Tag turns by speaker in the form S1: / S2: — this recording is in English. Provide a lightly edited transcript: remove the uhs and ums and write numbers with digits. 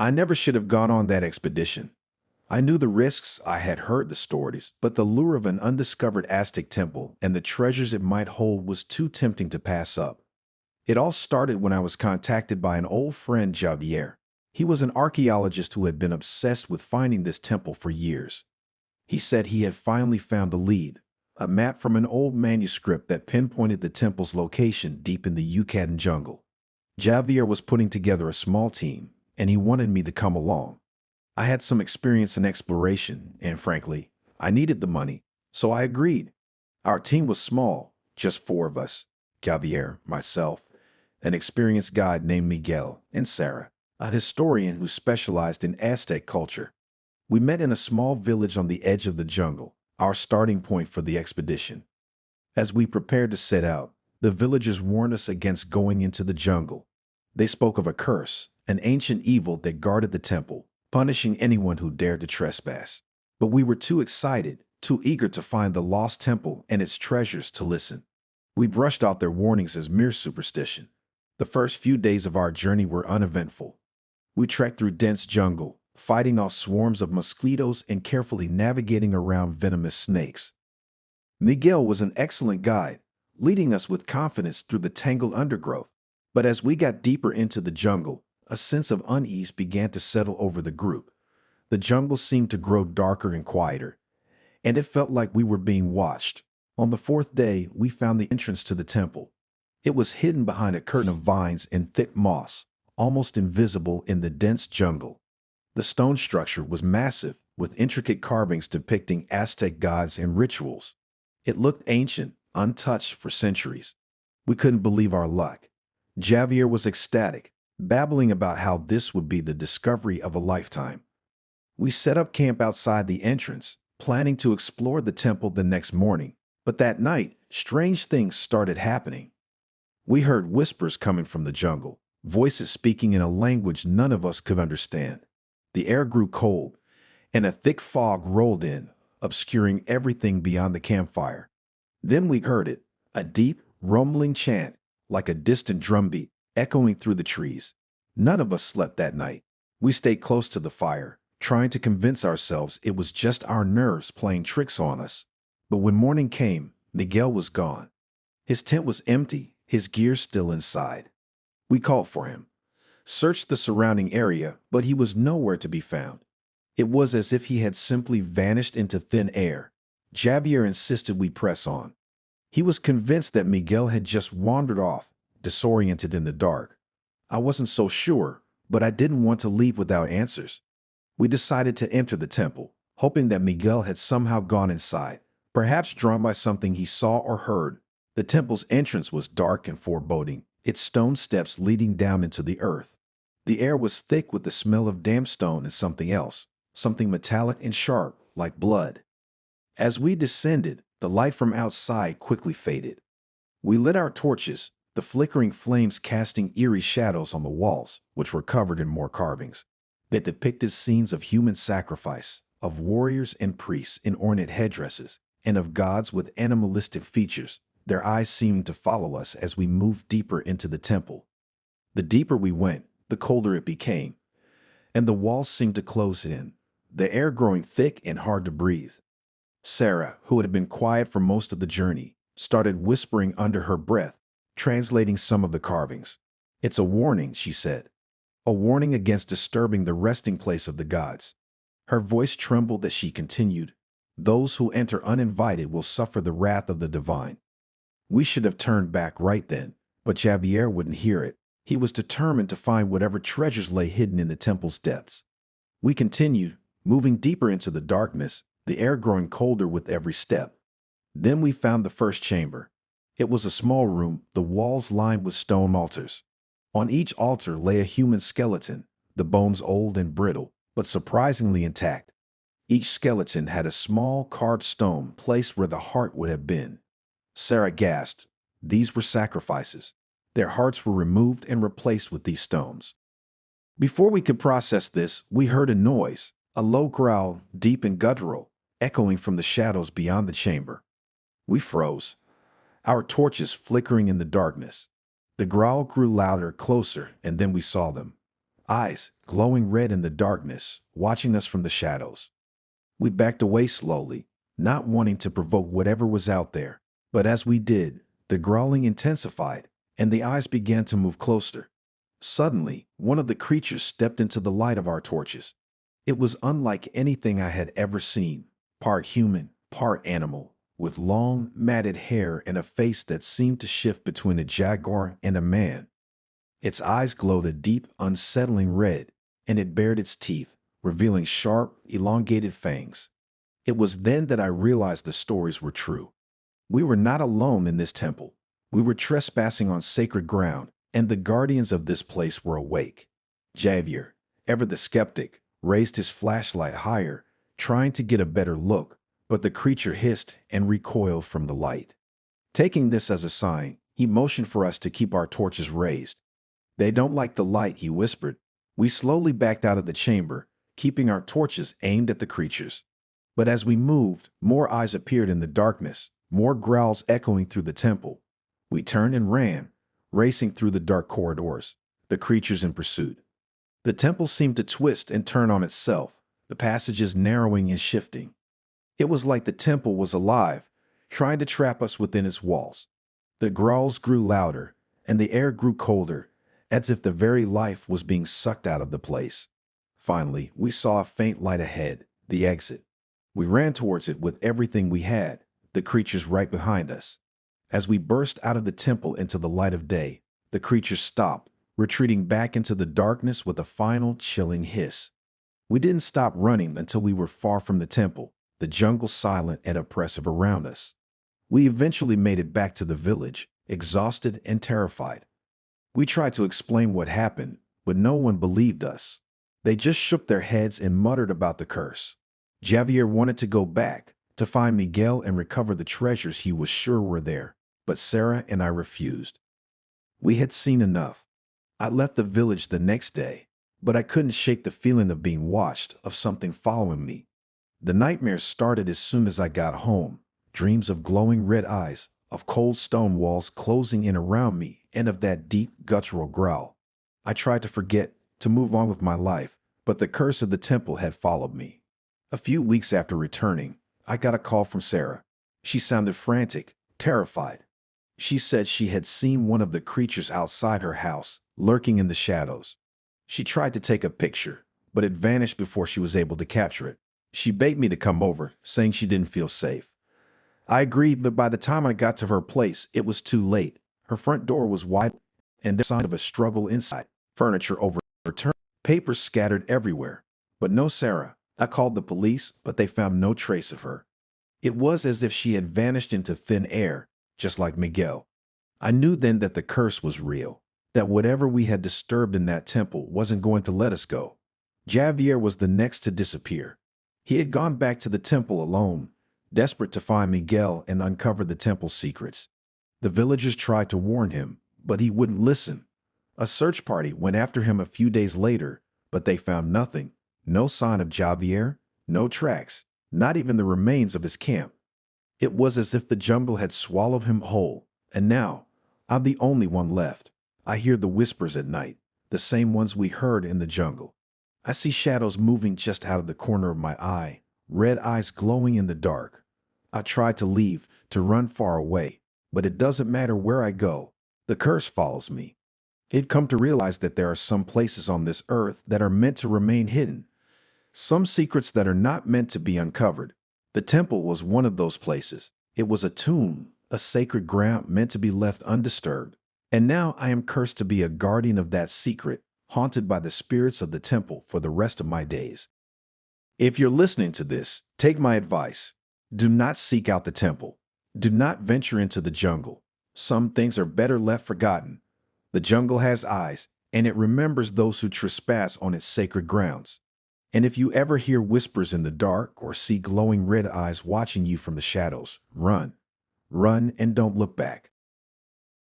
S1: I never should have gone on that expedition. I knew the risks, I had heard the stories, but the lure of an undiscovered Aztec temple and the treasures it might hold was too tempting to pass up. It all started when I was contacted by an old friend, Javier. He was an archaeologist who had been obsessed with finding this temple for years. He said he had finally found a lead, a map from an old manuscript that pinpointed the temple's location deep in the Yucatan jungle. Javier was putting together a small team, and he wanted me to come along. I had some experience in exploration, and frankly, I needed the money, so I agreed. Our team was small, just four of us: Javier, myself, an experienced guide named Miguel, and Sarah, a historian who specialized in Aztec culture. We met in a small village on the edge of the jungle, our starting point for the expedition. As we prepared to set out, the villagers warned us against going into the jungle. They spoke of a curse, an ancient evil that guarded the temple, punishing anyone who dared to trespass. But we were too excited, too eager to find the lost temple and its treasures to listen. We brushed out their warnings as mere superstition. The first few days of our journey were uneventful. We trekked through dense jungle, fighting off swarms of mosquitoes and carefully navigating around venomous snakes. Miguel was an excellent guide, leading us with confidence through the tangled undergrowth. But as we got deeper into the jungle, a sense of unease began to settle over the group. The jungle seemed to grow darker and quieter, and it felt like we were being watched. On the fourth day, we found the entrance to the temple. It was hidden behind a curtain of vines and thick moss, almost invisible in the dense jungle. The stone structure was massive, with intricate carvings depicting Aztec gods and rituals. It looked ancient, untouched for centuries. We couldn't believe our luck. Javier was ecstatic, babbling about how this would be the discovery of a lifetime. We set up camp outside the entrance, planning to explore the temple the next morning. But that night, strange things started happening. We heard whispers coming from the jungle, voices speaking in a language none of us could understand. The air grew cold, and a thick fog rolled in, obscuring everything beyond the campfire. Then we heard it, a deep, rumbling chant, like a distant drumbeat, echoing through the trees. None of us slept that night. We stayed close to the fire, trying to convince ourselves it was just our nerves playing tricks on us. But when morning came, Miguel was gone. His tent was empty, his gear still inside. We called for him, searched the surrounding area, but he was nowhere to be found. It was as if he had simply vanished into thin air. Javier insisted we press on. He was convinced that Miguel had just wandered off, disoriented in the dark. I wasn't so sure, but I didn't want to leave without answers. We decided to enter the temple, hoping that Miguel had somehow gone inside, perhaps drawn by something he saw or heard. The temple's entrance was dark and foreboding, its stone steps leading down into the earth. The air was thick with the smell of damp stone and something else, something metallic and sharp, like blood. As we descended, the light from outside quickly faded. We lit our torches, the flickering flames casting eerie shadows on the walls, which were covered in more carvings that depicted scenes of human sacrifice, of warriors and priests in ornate headdresses, and of gods with animalistic features. Their eyes seemed to follow us as we moved deeper into the temple. The deeper we went, the colder it became, and the walls seemed to close in, the air growing thick and hard to breathe. Sarah, who had been quiet for most of the journey, started whispering under her breath, translating some of the carvings. "It's a warning," she said. "A warning against disturbing the resting place of the gods." Her voice trembled as she continued, "Those who enter uninvited will suffer the wrath of the divine." We should have turned back right then, but Javier wouldn't hear it. He was determined to find whatever treasures lay hidden in the temple's depths. We continued, moving deeper into the darkness, the air growing colder with every step. Then we found the first chamber. It was a small room, the walls lined with stone altars. On each altar lay a human skeleton, the bones old and brittle, but surprisingly intact. Each skeleton had a small carved stone placed where the heart would have been. Sarah gasped. These were sacrifices. Their hearts were removed and replaced with these stones. Before we could process this, we heard a noise, a low growl, deep and guttural, echoing from the shadows beyond the chamber. We froze, our torches flickering in the darkness. The growl grew louder, closer, and then we saw them. eyes glowing red in the darkness, watching us from the shadows. We backed away slowly, not wanting to provoke whatever was out there. But as we did, the growling intensified, and the eyes began to move closer. Suddenly, one of the creatures stepped into the light of our torches. It was unlike anything I had ever seen, part human, part animal, with long, matted hair and a face that seemed to shift between a jaguar and a man. Its eyes glowed a deep, unsettling red, and it bared its teeth, revealing sharp, elongated fangs. It was then that I realized the stories were true. We were not alone in this temple. We were trespassing on sacred ground, and the guardians of this place were awake. Javier, ever the skeptic, raised his flashlight higher, trying to get a better look, but the creature hissed and recoiled from the light. Taking this as a sign, he motioned for us to keep our torches raised. "They don't like the light," he whispered. We slowly backed out of the chamber, keeping our torches aimed at the creatures. But as we moved, more eyes appeared in the darkness, more growls echoing through the temple. We turned and ran, racing through the dark corridors, the creatures in pursuit. The temple seemed to twist and turn on itself, the passages narrowing and shifting. It was like the temple was alive, trying to trap us within its walls. The growls grew louder, and the air grew colder, as if the very life was being sucked out of the place. Finally, we saw a faint light ahead, the exit. We ran towards it with everything we had, the creatures right behind us. As we burst out of the temple into the light of day, the creatures stopped, retreating back into the darkness with a final chilling hiss. We didn't stop running until we were far from the temple, the jungle silent and oppressive around us. We eventually made it back to the village, exhausted and terrified. We tried to explain what happened, but no one believed us. They just shook their heads and muttered about the curse. Javier wanted to go back, to find Miguel and recover the treasures he was sure were there, but Sarah and I refused. We had seen enough. I left the village the next day, but I couldn't shake the feeling of being watched, of something following me. The nightmares started as soon as I got home, dreams of glowing red eyes, of cold stone walls closing in around me, and of that deep, guttural growl. I tried to forget, to move on with my life, but the curse of the temple had followed me. A few weeks after returning, I got a call from Sarah. She sounded frantic, terrified. She said she had seen one of the creatures outside her house, lurking in the shadows. She tried to take a picture, but it vanished before she was able to capture it. She begged me to come over, saying she didn't feel safe. I agreed, but by the time I got to her place, it was too late. Her front door was wide, and there was sign of a struggle inside. Furniture overturned, papers scattered everywhere. But no Sarah. I called the police, but they found no trace of her. It was as if she had vanished into thin air, just like Miguel. I knew then that the curse was real, that whatever we had disturbed in that temple wasn't going to let us go. Javier was the next to disappear. He had gone back to the temple alone, desperate to find Miguel and uncover the temple's secrets. The villagers tried to warn him, but he wouldn't listen. A search party went after him a few days later, but they found nothing. No sign of Javier, no tracks, not even the remains of his camp. It was as if the jungle had swallowed him whole, and now I'm the only one left. I hear the whispers at night, the same ones we heard in the jungle. I see shadows moving just out of the corner of my eye, red eyes glowing in the dark. I try to leave, to run far away, but it doesn't matter where I go. The curse follows me. I'd come to realize that there are some places on this earth that are meant to remain hidden, some secrets that are not meant to be uncovered. The temple was one of those places. It was a tomb, a sacred ground meant to be left undisturbed. And now I am cursed to be a guardian of that secret, haunted by the spirits of the temple for the rest of my days. If you're listening to this, take my advice. Do not seek out the temple. Do not venture into the jungle. Some things are better left forgotten. The jungle has eyes, and it remembers those who trespass on its sacred grounds. And if you ever hear whispers in the dark or see glowing red eyes watching you from the shadows, run. Run and don't look back.